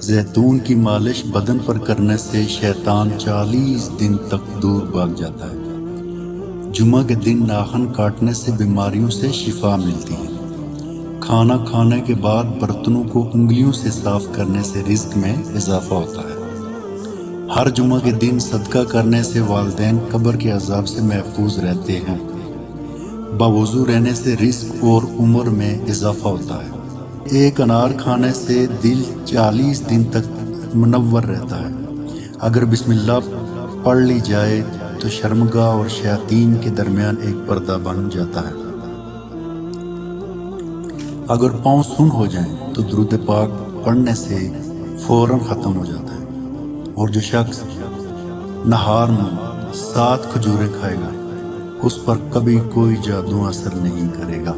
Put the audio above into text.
जैतून की मालिश बदन पर करने से शैतान 40 दिन तक दूर भाग जाता है। जुमा के दिन नाखून काटने से बीमारियों से शिफा मिलती है। खाना खाने के बाद बर्तनों को उंगलियों से साफ करने से रिज्क में इजाफा होता है। हर जुमा के दिन सदका करने से वालिदैन कब्र के अजाब से महफूज रहते हैं। बावुज़ू रहने से रिज्क और उम्र में इजाफा होता है। एक अनार खाने से दिल 40 दिन तक मुनव्वर रहता है। अगर बिस्मिल्लाह पढ़ ली जाए तो शर्मगाह और शयातीन के दरमियान एक पर्दा बन जाता है। अगर पाँव सुन हो जाएं तो दुरूद पाक पढ़ने से फौरन ख़त्म हो जाता है। और जो शख्स नहार में 7 खजूरें खाएगा उस पर कभी कोई जादू असर नहीं करेगा।